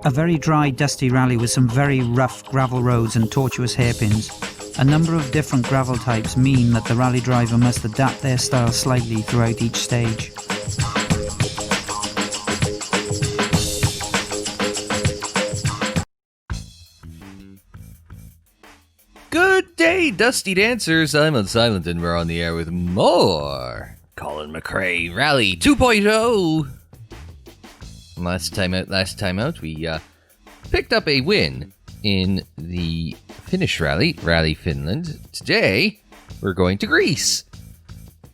A very dry, dusty rally with some very rough gravel roads and tortuous hairpins. A number of different gravel types mean that the rally driver must adapt their style slightly throughout each stage. Good day, Dusty Dancers. I'm Unsilent and we're on the air with more Colin McRae Rally 2.0. Last time out, we picked up a win in the Finnish Rally, Rally Finland. Today, we're going to Greece.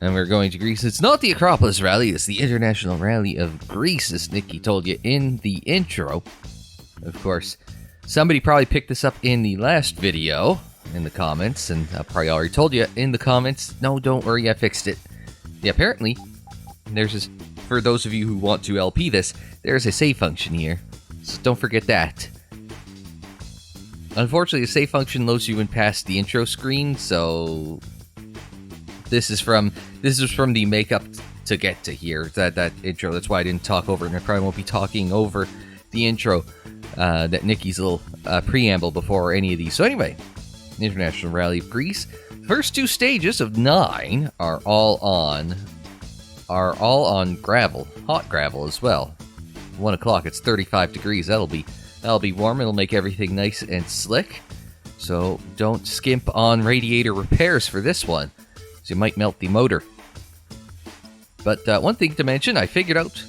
And we're going to Greece. It's not the Acropolis Rally, it's the International Rally of Greece, as Nikki told you in the intro. Of course, somebody probably picked this up in the last video in the comments, and I probably already told you in the comments. No, don't worry, I fixed it. Yeah, apparently, there's this, for those of you who want to LP this, there's a save function here, so don't forget that. Unfortunately, the save function loads you in past the intro screen, so this is from the makeup to get to here, that intro. That's why I didn't talk over it, and I probably won't be talking over the intro, that Nikki's little preamble before any of these. So anyway, International Rally of Greece. First two stages of 9 are all on gravel, hot gravel as well. 1 o'clock, it's 35 degrees. That'll be warm. It'll make everything nice and slick. So don't skimp on radiator repairs for this one, so you might melt the motor. But one thing to mention, I figured out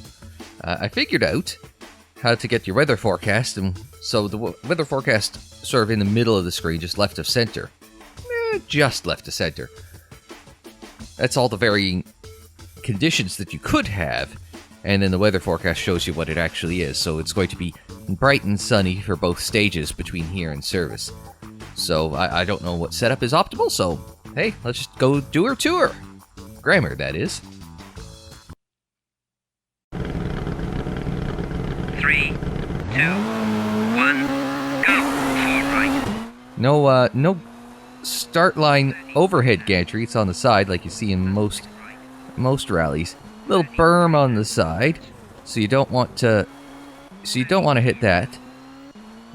how to get your weather forecast, and so the weather forecast sort of in the middle of the screen, just left of center. Just left of center. That's all the varying conditions that you could have, and then the weather forecast shows you what it actually is. So it's going to be bright and sunny for both stages between here and service. So I don't know what setup is optimal, so hey, let's just go do our tour. Grammar, that is. 3, 2, 1, go. 4 right. No start line overhead gantry. It's on the side, like you see in most rallies. Little berm on the side, so you don't want to hit that.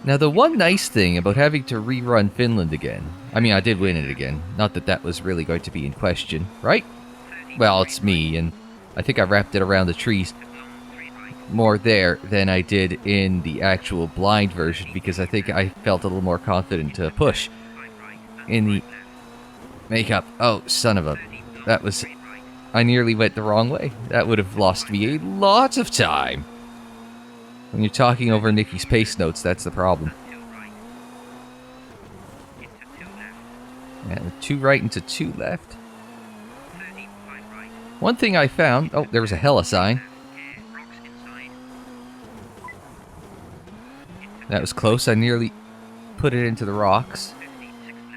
Now, the one nice thing about having to rerun Finland again, I mean, I did win it again. Not that that was really going to be in question, right? Well, it's me, and I think I wrapped it around the trees more there than I did in the actual blind version, because I think I felt a little more confident to push in the makeup. Oh, son of a... That was... I nearly went the wrong way. That would have lost me a lot of time. When you're talking over Nikki's pace notes, that's the problem. And 2 right into 2 left. One thing I found... Oh, there was a hella sign. That was close. I nearly put it into the rocks.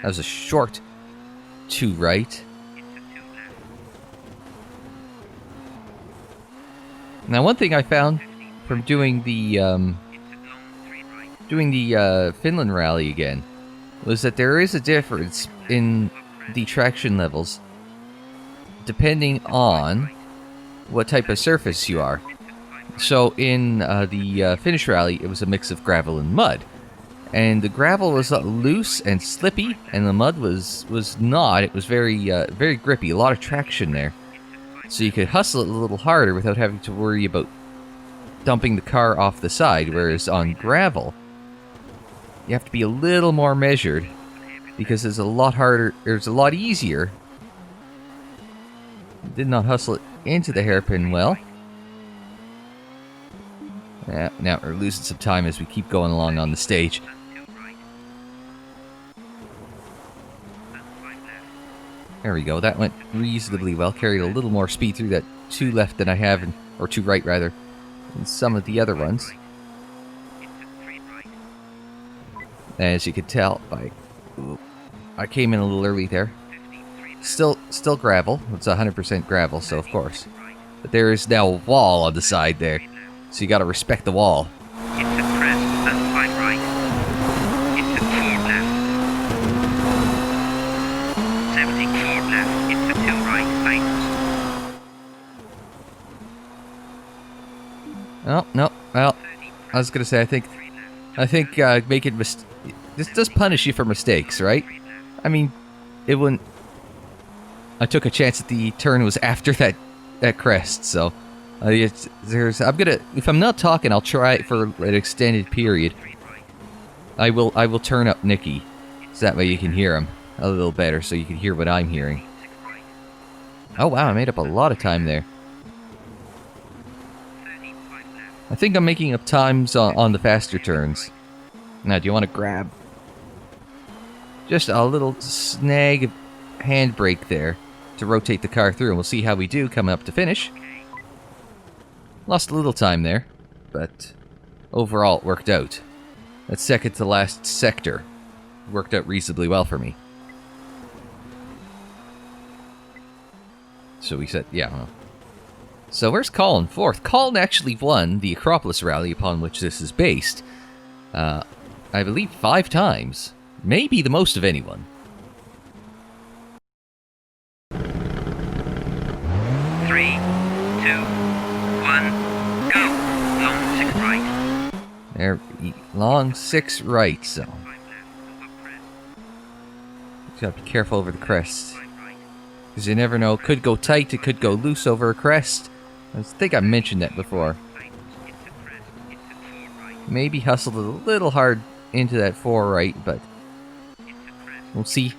That was a short 2 right. Now, one thing I found from doing the Finland rally again was that there is a difference in the traction levels depending on what type of surface you are. So in the Finnish rally, it was a mix of gravel and mud, and the gravel was loose and slippy, and the mud was not. It was very very grippy. A lot of traction there. So you could hustle it a little harder without having to worry about dumping the car off the side, whereas on gravel, you have to be a little more measured, because it's a lot harder, it's a lot easier. Did not hustle it into the hairpin well. Yeah, now we're losing some time as we keep going along on the stage. There we go, that went reasonably well. Carried a little more speed through that 2 left than I have, or 2 right rather, in some of the other ones. As you can tell, I came in a little early there. Still gravel. It's 100% gravel, so of course. But there is now a wall on the side there, so you gotta respect the wall. Into crest and 5 right. Into 4 left. 70 4 left. Into 2 right. Tightens. Oh, no. Well, I was gonna say, I think making this does punish you for mistakes, right? I mean, it wouldn't. I took a chance that the turn was after that crest, so I'm gonna. If I'm not talking, I'll try it for an extended period. I will turn up Nicky, so that way you can hear him a little better, so you can hear what I'm hearing. Oh wow, I made up a lot of time there. I think I'm making up times on the faster turns. Now, do you want to grab just a little snag handbrake there to rotate the car through, and we'll see how we do coming up to finish. Lost a little time there, but overall it worked out. That second to last sector worked out reasonably well for me. So we said, yeah. Well. So where's Colin? Fourth. Colin actually won the Acropolis Rally upon which this is based. I believe 5 times. Maybe the most of anyone. 3, 2, 1, go! Long 6 right. There, long 6 right, so. Just gotta be careful over the crest. Because you never know, it could go tight, it could go loose over a crest. I think I mentioned that before. Maybe hustled a little hard into that 4 right, but we'll see.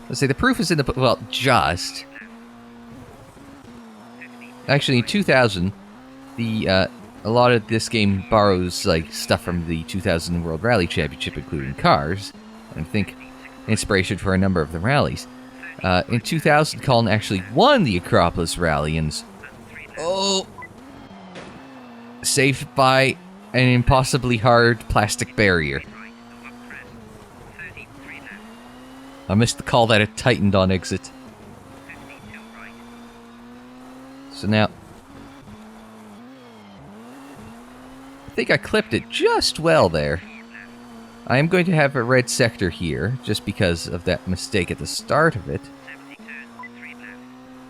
Let's say the proof is in the... well, just. Actually, in 2000, a lot of this game borrows like stuff from the 2000 World Rally Championship, including cars, and I think inspiration for a number of the rallies. In 2000, Colin actually won the Acropolis Rally and... oh! Saved by an impossibly hard plastic barrier. I missed the call that it tightened on exit. So now... I think I clipped it just well there. I am going to have a red sector here, just because of that mistake at the start of it.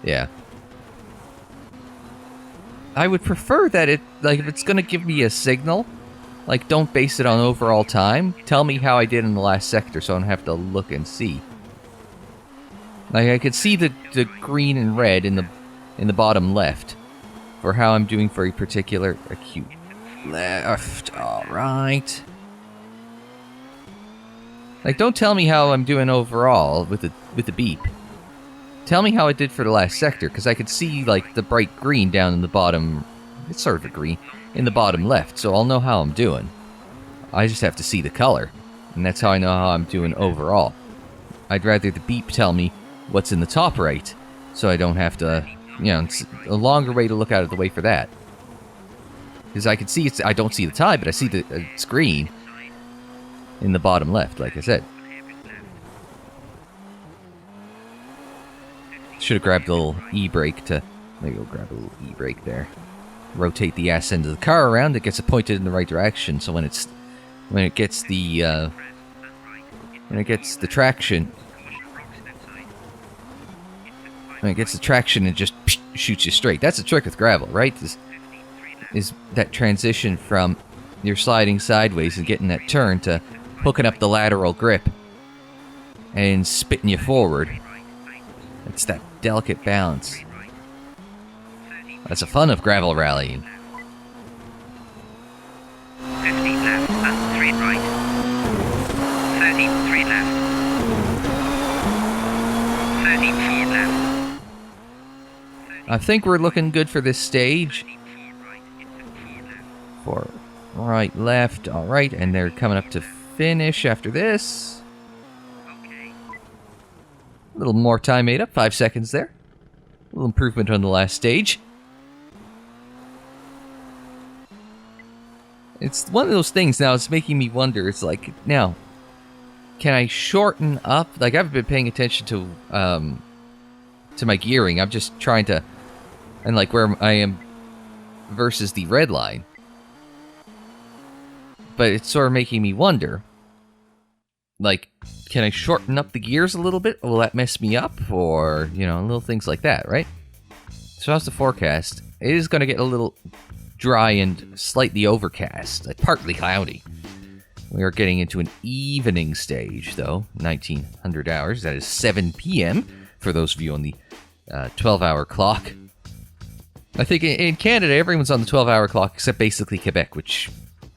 Yeah. I would prefer that it, like, if it's going to give me a signal, like, don't base it on overall time. Tell me how I did in the last sector so I don't have to look and see. Like, I could see the green and red in the bottom left for how I'm doing for a particular acute left. Alright. Like, don't tell me how I'm doing overall with the beep. Tell me how I did for the last sector, because I could see, like, the bright green down in the bottom... it's sort of a green. In the bottom left, so I'll know how I'm doing. I just have to see the color, and that's how I know how I'm doing overall. I'd rather the beep tell me what's in the top right, so I don't have to... you know, it's a longer way to look out of the way for that. Because I can see I don't see the time, but I see the it's green in the bottom left, like I said. Should have grabbed a little e-brake to... maybe we'll grab a little e-brake there. Rotate the ass end of the car around, it gets it pointed in the right direction, so when it gets the traction... when it gets the traction, it just shoots you straight. That's the trick with gravel, right? Is that transition from you're sliding sideways and getting that turn to hooking up the lateral grip and spitting you forward. It's that delicate balance. That's the fun of gravel rallying. 50 left and 3 right. 30, 3 left. 34 left. I think we're looking good for this stage. 4 right, left, alright, and they're coming up to finish after this. A little more time made up, 5 seconds there. A little improvement on the last stage. It's one of those things now, it's making me wonder, it's like, now, can I shorten up? Like, I haven't been paying attention to my gearing, I'm just trying to, and like where I am versus the red line. But it's sort of making me wonder, like, can I shorten up the gears a little bit? Will that mess me up? Or, you know, little things like that, right? So how's the forecast? It is going to get a little dry and slightly overcast, partly cloudy. We are getting into an evening stage, though, 1900 hours. That is 7 p.m. for those of you on the 12-hour clock. I think in Canada, everyone's on the 12-hour clock, except basically Quebec, which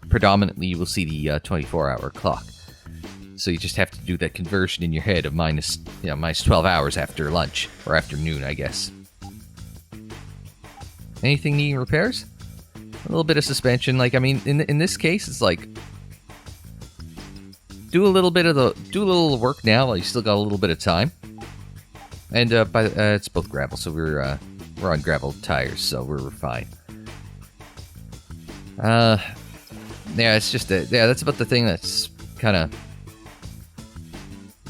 predominantly you will see the 24-hour clock. So you just have to do that conversion in your head of minus 12 hours after lunch, or afternoon, I guess. Anything needing repairs? A little bit of suspension. Like, I mean, in this case, it's like do a little work now while you still got a little bit of time. And it's both gravel, so we're on gravel tires, so we're fine. Yeah, it's just that's about the thing that's kind of.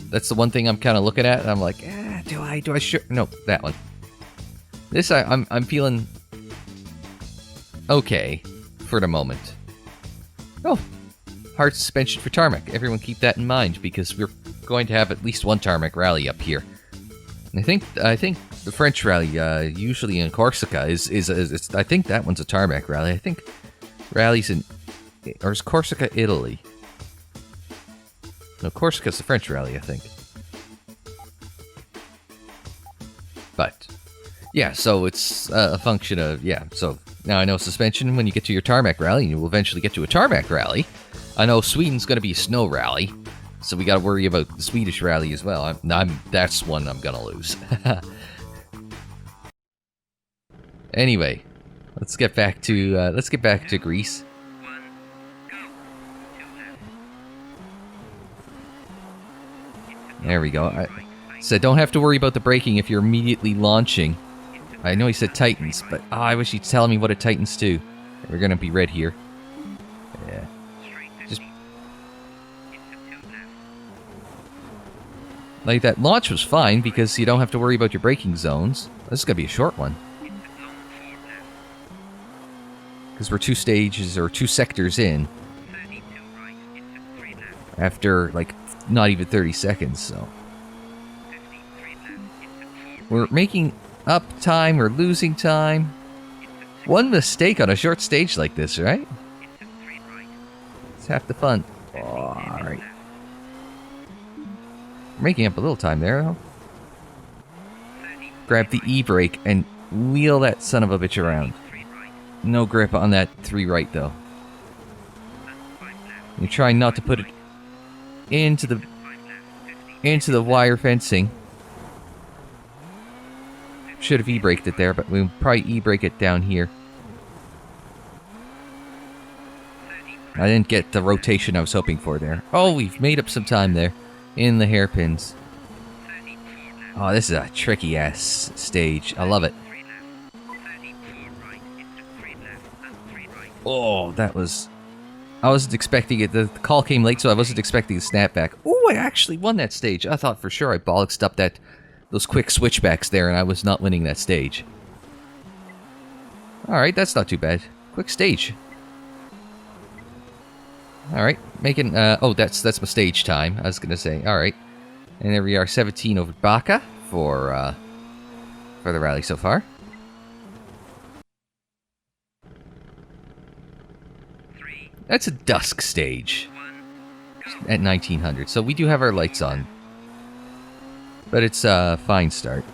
That's the one thing I'm kind of looking at, and I'm like, do I sure? No, that one. This I'm feeling okay for the moment. Oh, hard suspension for tarmac. Everyone keep that in mind because we're going to have at least one tarmac rally up here. And I think the French rally usually in Corsica is I think that one's a tarmac rally. I think rallies or is Corsica Italy? No, Corsica's the French rally, I think. But, yeah, so it's a function of, so now I know suspension when you get to your tarmac rally, and you will eventually get to a tarmac rally. I know Sweden's going to be a snow rally, so we got to worry about the Swedish rally as well. That's one I'm going to lose. Anyway, let's get back to Greece. There we go. I said don't have to worry about the braking if you're immediately launching. I know he said Titans, but I wish he'd tell me what it Titans to. We're gonna be red here. Yeah. Just like that launch was fine because you don't have to worry about your braking zones. This is gonna be a short one. Because we're 2 stages or 2 sectors in. After like not even 30 seconds, so we're making up time, we're losing time. One mistake on a short stage like this, right? It's half the fun. Oh, alright. We're making up a little time there, though. Grab the E-brake and wheel that son of a bitch around. No grip on that 3 right, though. You're trying not to put it into the wire fencing. Should have e-braked it there, but we'll probably e-brake it down here. I didn't get the rotation I was hoping for there. Oh, we've made up some time there in the hairpins. Oh, this is a tricky ass stage. I love it. Oh, that was... I wasn't expecting it. The call came late, so I wasn't expecting a snapback. Oh, I actually won that stage. I thought for sure I bollocksed up those quick switchbacks there, and I was not winning that stage. Alright, that's not too bad. Quick stage. Alright, making... oh, that's my stage time, I was going to say. Alright. And there we are, 17 over Baca for the rally so far. That's a dusk stage at 1900, so we do have our lights on. But it's a fine start.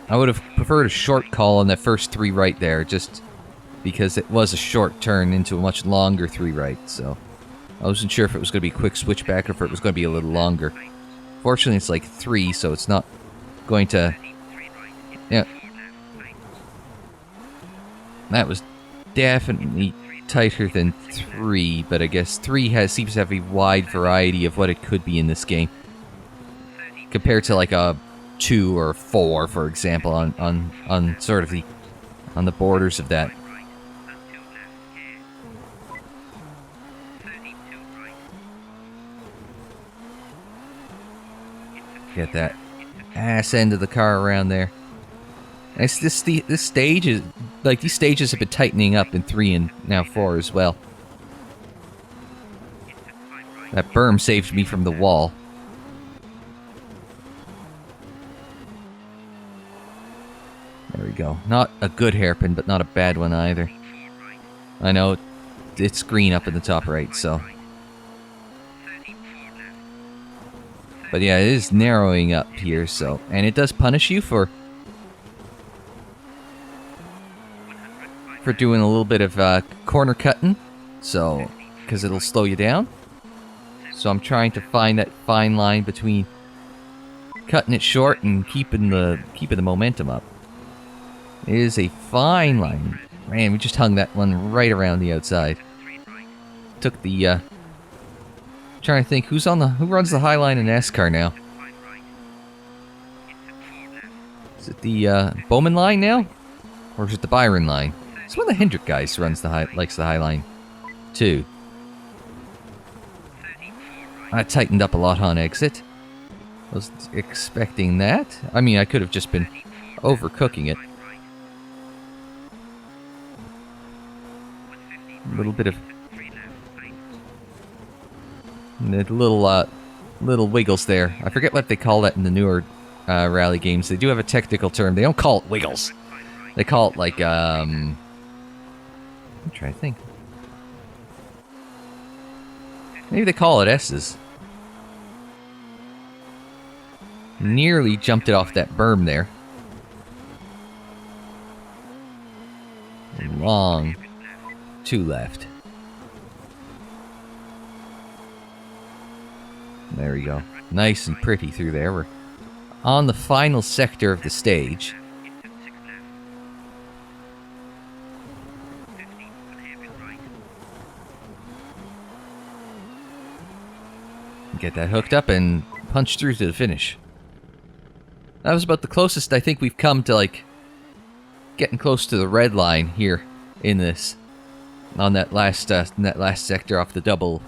I would have preferred a short call on that first 3 right there, just because it was a short turn into a much longer 3 right, so I wasn't sure if it was going to be a quick switchback or if it was going to be a little longer. Fortunately, it's like 3, so it's not going to... Yeah. That was definitely tighter than 3, but I guess 3 seems to have a wide variety of what it could be in this game. Compared to like a 2 or 4, for example, on sort of on the borders of that. Get that ass end of the car around there. This stage is like these stages have been tightening up in 3 and now 4 as well. That berm saved me from the wall. go. Not a good hairpin, but not a bad one either. I know it's green up in the top right, so. But yeah, it is narrowing up here, so. And it does punish you for doing a little bit of corner cutting, so, because it'll slow you down. So I'm trying to find that fine line between cutting it short and keeping the momentum up. It is a fine line. Man, we just hung that one right around the outside. Took the trying to think who runs the high line in NASCAR now. Is it the Bowman line now, or is it the Byron line? It's one of the Hendrick guys who likes the high line too. I tightened up a lot on exit. Was expecting that. I mean, I could have just been overcooking it. A little bit of little wiggles there. I forget what they call that in the newer rally games. They do have a technical term. They don't call it wiggles. They call it like I'm trying to think. Maybe they call it S's. Nearly jumped it off that berm there. Long. 2 left. There we go. Nice and pretty through there. We're on the final sector of the stage. Get that hooked up and punch through to the finish. That was about the closest I think we've come to, like, getting close to the red line here in this, on that last sector off the double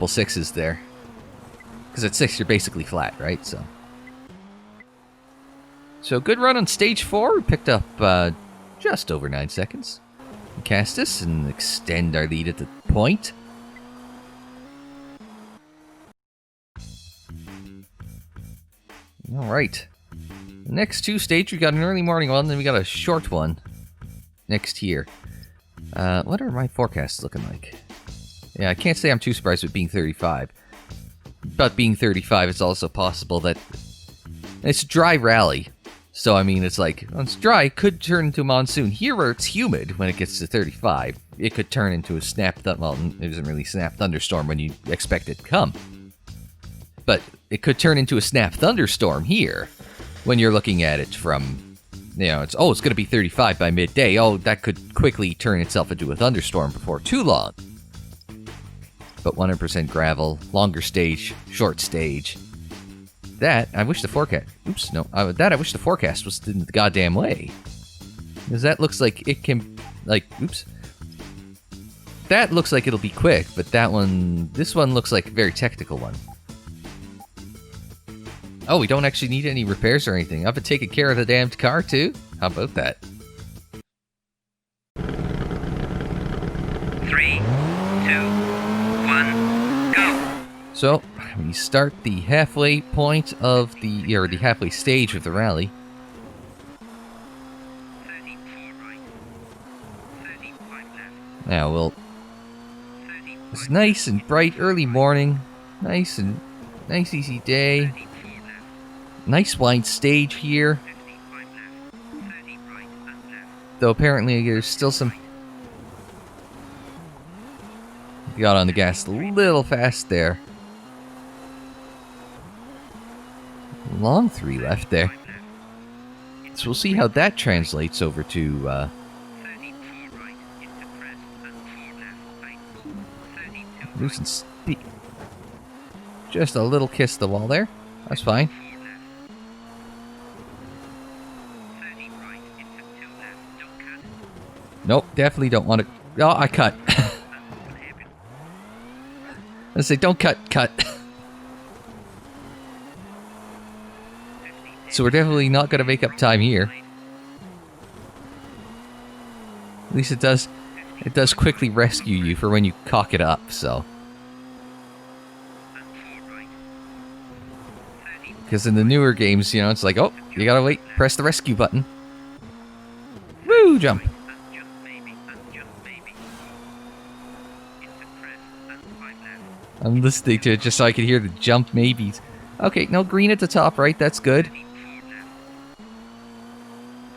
sixes there. Because at 6 you're basically flat, right? So good run on stage 4. We picked up just over 9 seconds. Cast this and extend our lead at the point. Alright. The next 2 stages, we got an early morning one, then we got a short one next here. What are my forecasts looking like? Yeah, I can't say I'm too surprised with being 35. But being 35, it's also possible that it's a dry rally. So, I mean, it's like, when it's dry, it could turn into a monsoon. Here where it's humid, when it gets to 35, it could turn into a well, it isn't really snap thunderstorm when you expect it to come. But it could turn into a snap thunderstorm here when you're looking at it from, it's going to be 35 by midday. Oh, that could quickly turn itself into a thunderstorm before too long. But 100% gravel, longer stage, short stage. That, I wish the forecast... Oops, no. That, I wish the forecast was in the goddamn way. Because that looks like it can... oops. That looks like it'll be quick, but this one looks like a very technical one. Oh, we don't actually need any repairs or anything. I've been taking care of the damned car, too? How about that? 3, 2, 1, go! So, we start the halfway point of the halfway stage of the rally. 34 right, 35 left. Now, it's nice and bright early morning. Nice easy day. Nice wide stage here. Though apparently there's still some... Got on the gas a little fast there. Long 3 left there. So we'll see how that translates over to... loosen speed. Just a little kiss the wall there. That's fine. Nope, definitely don't want to... Oh, I cut. I say, don't cut. So we're definitely not going to make up time here. At least it does quickly rescue you for when you cock it up, so. Because in the newer games, it's like, oh, you gotta wait, press the rescue button. Woo, jump. And just maybe, and just maybe. Into crest and 5 left. I'm listening to it just so I can hear the jump maybes. Okay, no, green at the top, right? That's good. 4 left.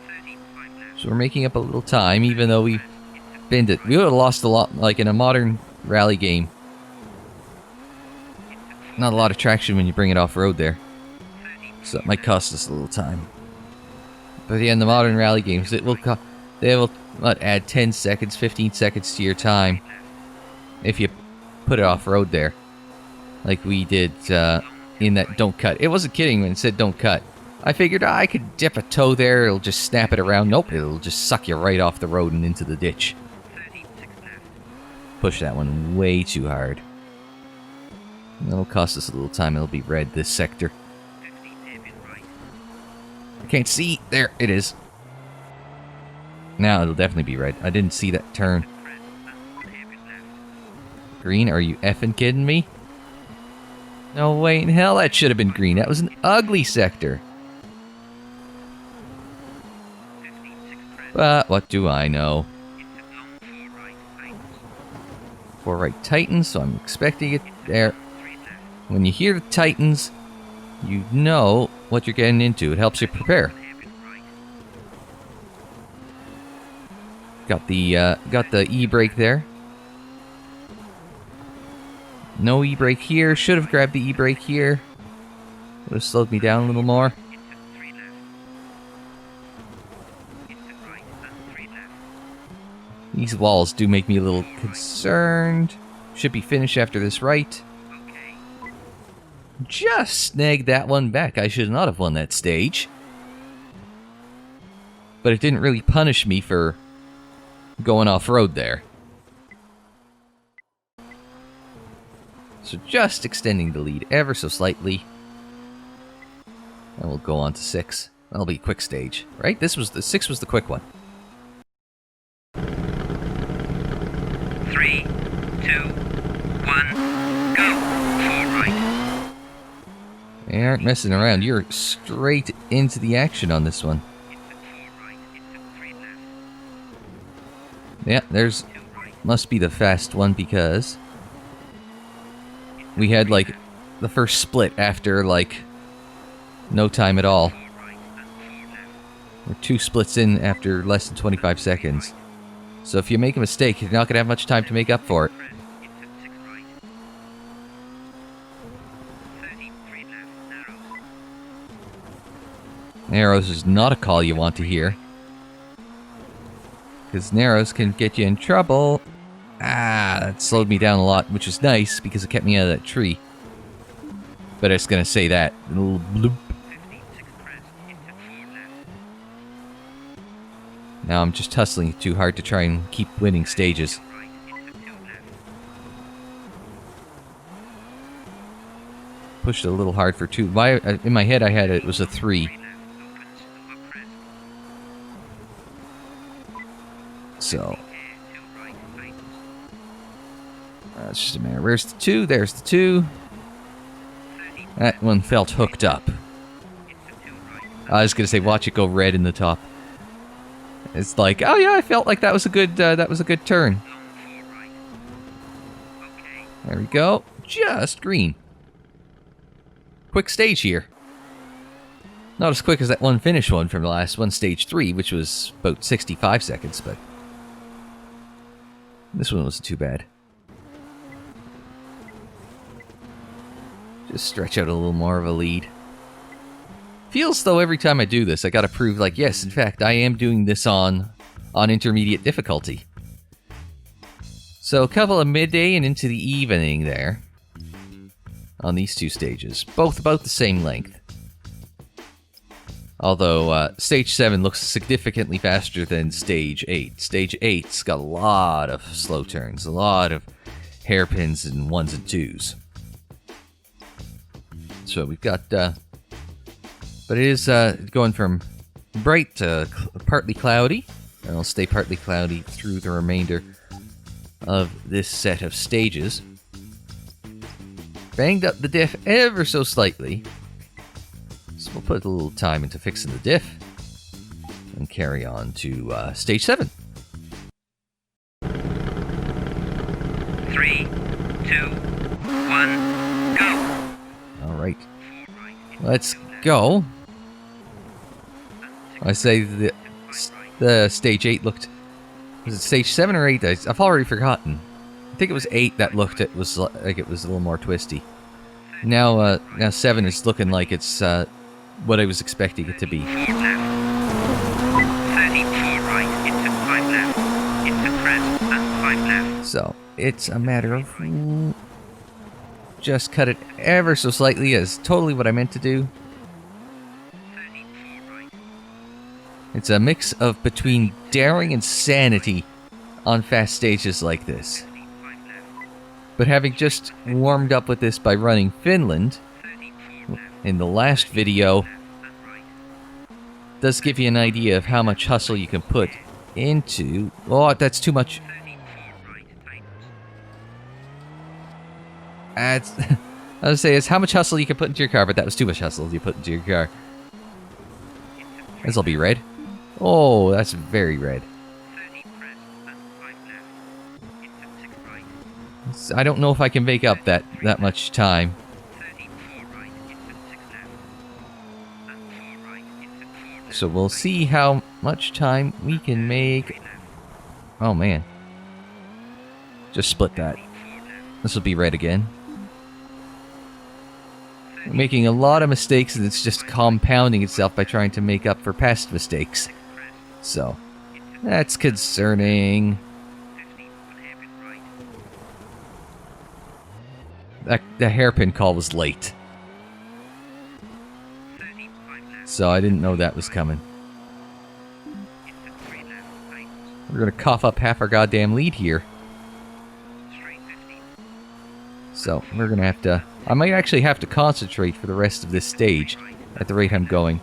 13, 5 left. So we're making up a little time, even though we binned it. We would have lost a lot, like in a modern rally game. Not a lot of traction when you bring it off-road there. So it might cost us a little time. But yeah, in the modern rally games, they will what, add 10 seconds, 15 seconds to your time if you put it off-road there. Like we did in that don't cut. It wasn't kidding when it said don't cut. I figured I could dip a toe there, it'll just snap it around. Nope, it'll just suck you right off the road and into the ditch. 13, 6 left. Push that one way too hard. That'll cost us a little time. It'll be red, this sector. 15, hairpin right. I can't see. There, it is. Now it'll definitely be red. I didn't see that turn. Crest and 1 hairpin left. Green? Are you effing kidding me? No way in hell that should have been green. That was an ugly sector. 15, 6 crest. But what do I know? Into long 4 right, tightens. 4 right tightens, so I'm expecting it there. 3 left. When you hear the tightens, you know what you're getting into. It helps you prepare. 1 hairpin right. Got the e-brake there. No e-brake here. Should have grabbed the e-brake here. Would have slowed me down a little more. Into 3 left. Into right and 3 left. These walls do make me a little concerned. Should be finished after this right. Okay. Just snagged that one back. I should not have won that stage. But it didn't really punish me for going off-road there. So just extending the lead ever so slightly. And we'll go on to 6. That'll be a quick stage, right? This was the 6 was the quick one. 3, 2, 1, go! 4 right. They aren't messing around. You're straight into the action on this one. Into 4 right. Into 3 left. Yeah, there's 2 right. must be the fast one because we had like the first split after like no time at all. 4 right and 4 left. We're 2 splits in after less than 25 seconds. So if you make a mistake, you're not going to have much time to make up for it. Crest. Into 6 right. 13, 3 left. Narrows. Narrows is not a call you want to hear. Because narrows can get you in trouble. Ah, that slowed me down a lot, which is nice because it kept me out of that tree. But it's going to say that. A little bloop. 15, 6 crest. Into 4 left. Now I'm just hustling too hard to try and keep winning stages. Right. Into 2 left. Pushed it a little hard for 2. In my head I had it was a 3. 3 left. Opens. Over crest. So, Hair. 2 right. Tightens. it's just a matter. Where's the 2? There's the 2. 13. That one felt hooked up. Into 2 right. I was gonna say, watch it go red in the top. It's like, oh yeah, I felt like that was a good turn. Long 4 right. Okay. There we go. Just green. Quick stage here. Not as quick as that one finish one from the last one, stage 3, which was about 65 seconds, but this one wasn't too bad. Just stretch out a little more of a lead. Feels though every time I do this, I gotta prove like, yes, in fact, I am doing this on intermediate difficulty. So a couple of midday and into the evening there on these 2 stages, both about the same length. Although stage 7 looks significantly faster than stage 8. Stage 8's got a lot of slow turns, a lot of hairpins and 1s and 2s. So we've got, but it is going from bright to partly cloudy, and it'll stay partly cloudy through the remainder of this set of stages. Banged up the diff ever so slightly, so we'll put a little time into fixing the diff, and carry on to stage 7. 3, 2, 1, go! Alright. Let's go. I say the stage 8 looked... Was it stage 7 or 8? I've already forgotten. I think it was 8 that looked it was like it was a little more twisty. Now 7 is looking like it's what I was expecting it to be. 4 left. 34 right, into 5 left. Into crest and 5 left. So, it's a matter of... just cut it ever so slightly, is totally what I meant to do. 34 right. It's a mix of between daring and sanity on fast stages like this. 5 left. But having just warmed up with this by running Finland 34 left. in the last video, And right. does give you an idea of how much hustle you can put into... Oh, that's too much. 34 right, tightens. That's... I was say it's how much hustle you can put into your car, but that was too much hustle you put into your car. This'll be red. Oh, that's very red. 30 crest and 5 left. Into 6 right. I don't know if I can make up that much time. 34 right, into 6 left. And 4 right, into 4 left. So we'll see how much time we can make. Oh man. Just split that. This will be red again. We're making a lot of mistakes and it's just compounding itself by trying to make up for past mistakes. So, that's concerning. 15 on hairpin right. The hairpin call was late. 30 5 left. So I didn't know that was coming. Into 3 left, tightens. We're gonna cough up half our goddamn lead here. Straight 15. So, we're gonna have to... I might actually have to concentrate for the rest of this stage at the rate I'm going.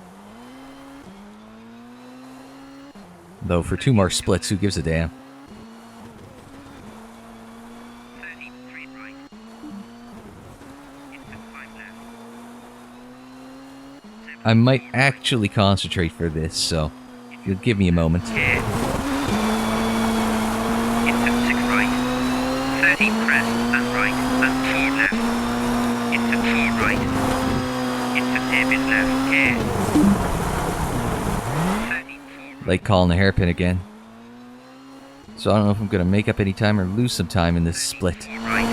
Though for 2 more splits, who gives a damn? 33 right. Into 5 left. I might actually concentrate for this, so you'll give me a moment. Here. Into 6 right. 30 crest and right. And 4 left. Into 4 right. Into hairpin left. Here. 34 Late call on the hairpin again. So I don't know if I'm going to make up any time or lose some time in this split. right.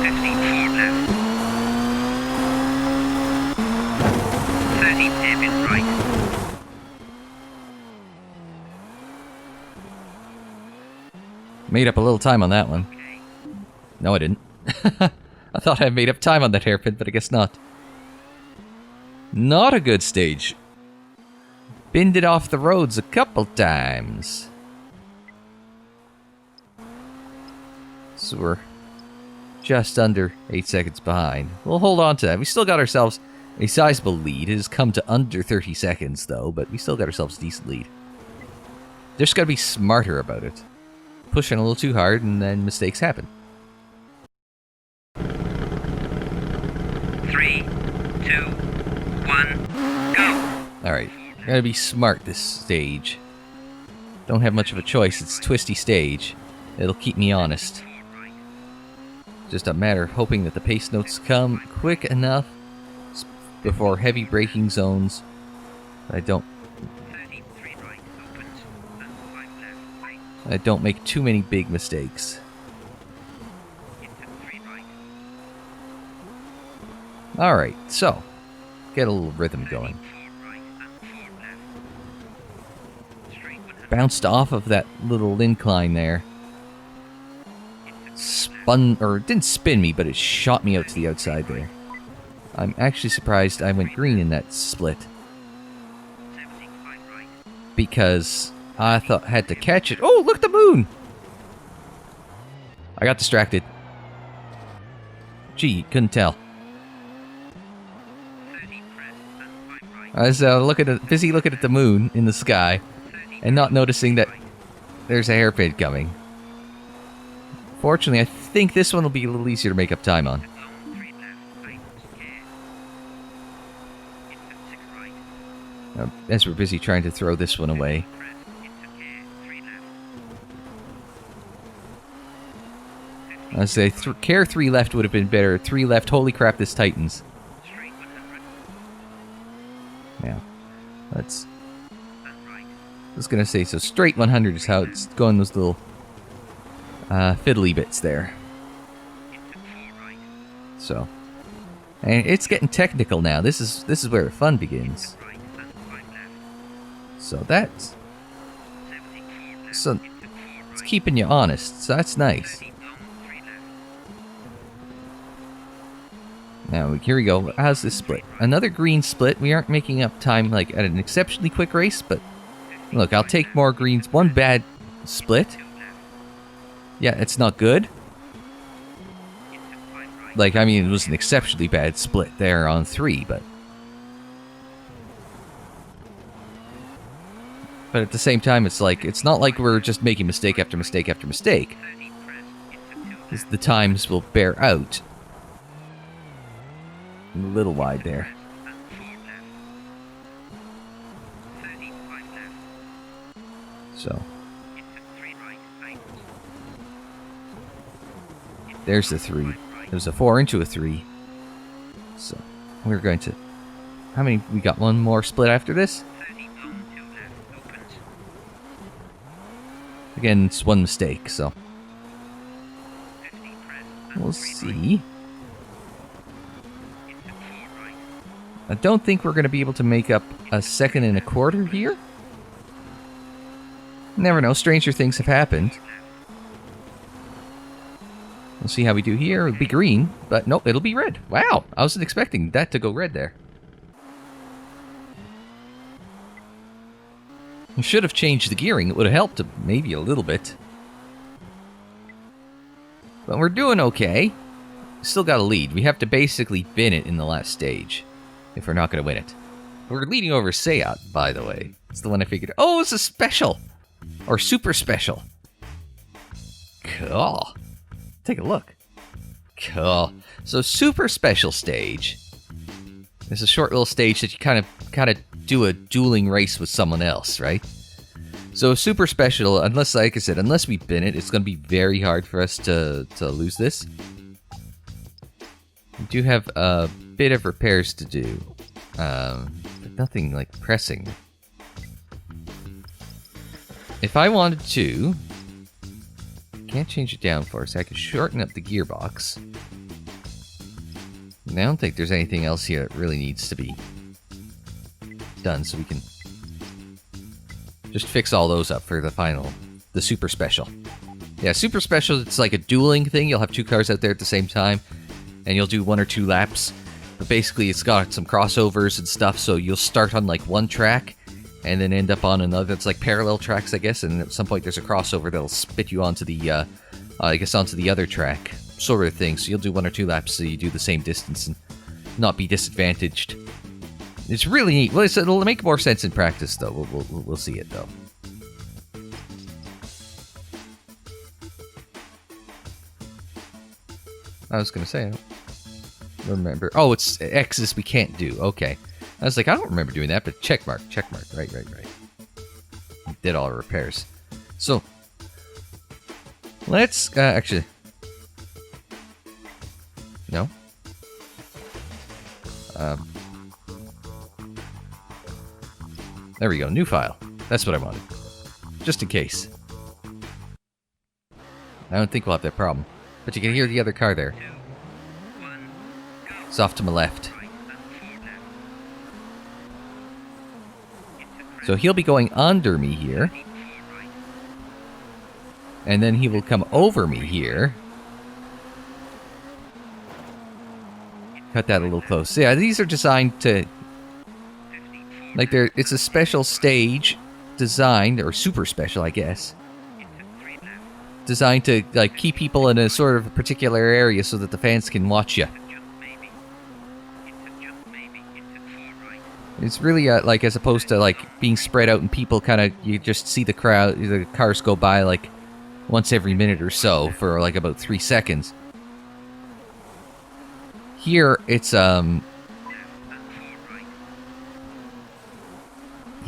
54 left. 30 hairpin right. Made up a little time on that one. Okay. No, I didn't. I thought I made up time on that hairpin, but I guess not. Not a good stage. Binned it off the roads a couple times. So we're just under 8 seconds behind. We'll hold on to that. We still got ourselves a sizable lead. It has come to under 30 seconds, though, but we still got ourselves a decent lead. Just gotta be smarter about it. Pushing a little too hard, and then mistakes happen. 3, 2, 1, go! Alright, gotta be smart this stage. Don't have much of a choice, it's twisty stage. It'll keep me honest. Just a matter of hoping that the pace notes come quick enough before heavy braking zones. I don't 33 right, opens, and 5 left, right, I don't make too many big mistakes. into 3 right, Alright, so get a little rhythm going. 4 right, and 4 left. Straight 100, Bounced off of that little incline there. Spun, or it didn't spin me, but it shot me out to the outside there. I'm actually surprised I went green in that split. 75 right, Because I thought I had to catch it. Oh, look at the moon! I got distracted. Gee, couldn't tell. 30 crest, and 5 right, I was busy looking at the moon in the sky 30 and not noticing that there's a hairpin coming. Fortunately, I think this one will be a little easier to make up time on. long 3 left, tightens, here. Into 6 right, as we're busy trying to throw this one away. I'd say care 3 left would have been better. 3 left, holy crap, this tightens. Yeah, let's... I was going to say, so straight 100 is how it's going, those little fiddly bits there. So, and it's getting technical now. This is where the fun begins. So that's... So, it's keeping you honest, so that's nice. Now, here we go. How's this split? Another green split. We aren't making up time like at an exceptionally quick race, but look, I'll take more greens. One bad split. Yeah, it's not good. Like, I mean, it was an exceptionally bad split there on 3, but at the same time, it's like, it's not like we're just making mistake after mistake after mistake. The times will bear out. A little wide there. So. There's the 3. There's a 4 into a 3. So, we're going to... How many? We got one more split after this? Again, it's one mistake, so... We'll see. I don't think we're going to be able to make up a 2nd1/4 here. Never know, stranger things have happened. We'll see how we do here. It'll be green, but nope, it'll be red. Wow, I wasn't expecting that to go red there. We should have changed the gearing. It would have helped maybe a little bit. But we're doing okay. Still got a lead. We have to basically bin it in the last stage if we're not going to win it. We're leading over Sayat, by the way. It's the one I figured. Oh, it's a special! Or super special. Cool. Take a look. Cool. So, super special stage. It's a short little stage that you kind of do a dueling race with someone else, right? So, super special, unless, like I said, unless we bin it, it's going to be very hard for us to lose this. We do have a bit of repairs to do. But nothing, like, pressing. If I wanted to... Can't change it down for us. I could shorten up the gearbox. And I don't think there's anything else here that really needs to be done, so we can just fix all those up for the super special. Yeah, super special, it's like a dueling thing. You'll have 2 cars out there at the same time, and you'll do 1 or 2 laps. But basically, it's got some crossovers and stuff, so you'll start on like one track, and then end up on another. It's like parallel tracks, I guess, and at some point there's a crossover that'll spit you onto the, onto the other track, sort of thing. So you'll do 1 or 2 laps so you do the same distance and not be disadvantaged. It's really neat. Well, it'll make more sense in practice, though. We'll see it, though. I was going to say, I don't remember. Oh, it's X's we can't do. Okay. I was like, I don't remember doing that, but check mark. Right. Did all our repairs. So, let's, actually, no. There we go, new file. That's what I wanted. Just in case. I don't think we'll have that problem. But you can hear the other car there. It's off to my left. So he'll be going under me here. And then he will come over me here. Cut that a little close. Yeah, these are designed to... Like, it's a special stage designed, or super special, I guess. Designed to, like, keep people in a sort of a particular area so that the fans can watch you. It's really, like, as opposed to, like, being spread out and people kind of, you just see the cars go by, like, once every minute or so for, like, about 3 seconds. Here, it's,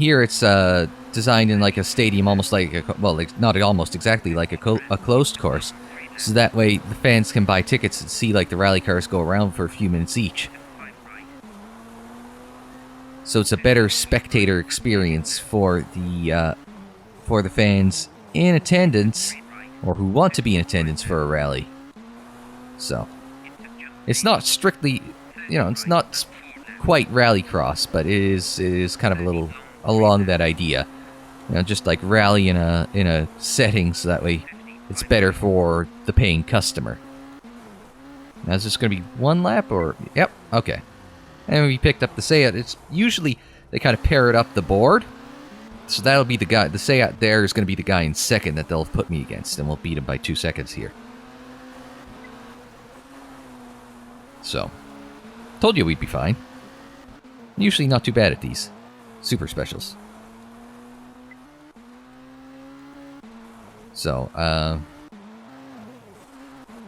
Here it's designed in like a stadium, almost like not almost exactly like a closed course, so that way the fans can buy tickets and see like the rally cars go around for a few minutes each. So it's a better spectator experience for the fans in attendance or who want to be in attendance for a rally. So it's not strictly, it's not quite rallycross, but it is kind of a little along that idea. Just like rally in a setting, so that way it's better for the paying customer. Now is this going to be one lap or? Yep, okay. And we picked up the Seat. It's usually they kind of pair it up the board. So that'll be the guy. The Seat there is going to be the guy in second that they'll put me against, and we'll beat him by 2 seconds here. So, told you we'd be fine. Usually not too bad at these super specials. So,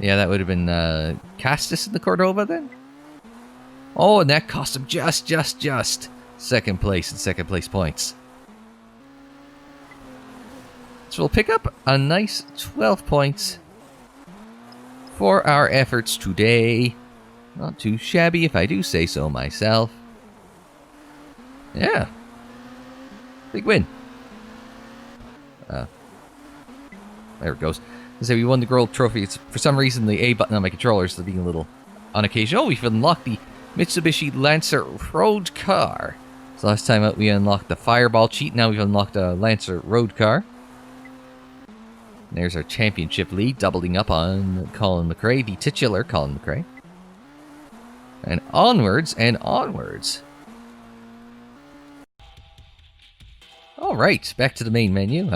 yeah, that would have been Castus in the Cordova then? Oh, and that cost him just second place and second place points. So we'll pick up a nice 12 points for our efforts today. Not too shabby if I do say so myself. Yeah. Big win. There it goes. So we won the Gold Trophy. It's, for some reason, the A button on my controller is being a little on occasion. Oh, we've unlocked the Mitsubishi Lancer Road Car. So last time out we unlocked the Fireball cheat. Now we've unlocked a Lancer Road Car. And there's our championship lead, doubling up on Colin McRae, the titular Colin McRae. And onwards and onwards. Alright, back to the main menu.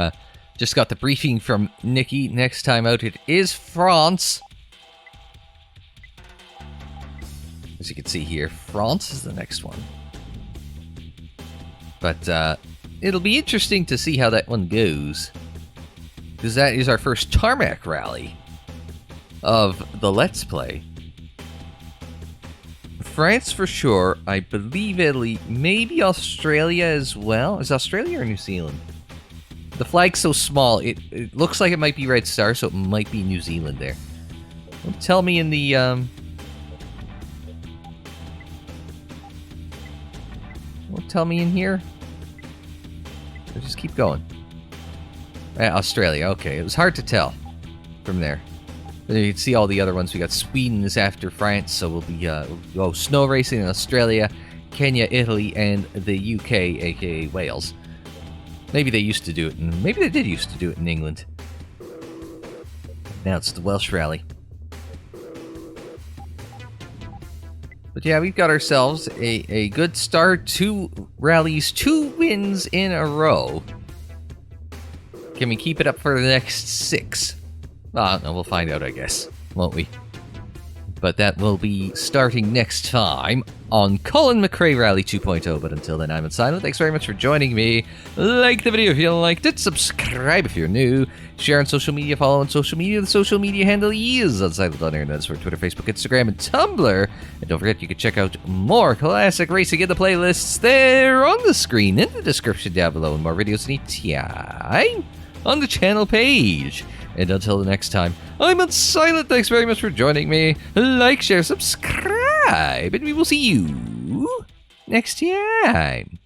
Just got the briefing from Nikki. Next time out it is France. As you can see here, France is the next one. But it'll be interesting to see how that one goes. Because that is our first tarmac rally of the Let's Play. France for sure. I believe Italy. Maybe Australia as well. Is Australia or New Zealand? The flag's so small, it looks like it might be Red Star, so it might be New Zealand there. Don't tell me in the... Won't tell me in here. I'll just keep going. Australia, okay. It was hard to tell from there. But you can see all the other ones. We got Sweden is after France, so we'll be we'll go snow racing in Australia, Kenya, Italy, and the UK, aka Wales. Maybe they used to do it, and maybe they did used to do it in England. Now it's the Welsh Rally. But yeah, we've got ourselves a good start. 2 rallies, 2 wins in a row. Can we keep it up for the next 6? No, we'll find out, I guess. Won't we? But that will be starting next time on Colin McRae Rally 2.0. But until then, I'm Unsilent. Thanks very much for joining me. Like the video if you liked it. Subscribe if you're new. Share on social media. Follow on social media. The social media handle is Unsilent on Internet. That's for Twitter, Facebook, Instagram, and Tumblr. And don't forget, you can check out more classic racing in the playlists there on the screen in the description down below. And more videos anytime on the channel page. And until the next time, I'm Unsilent. Thanks very much for joining me. Like, share, subscribe, and we will see you next time.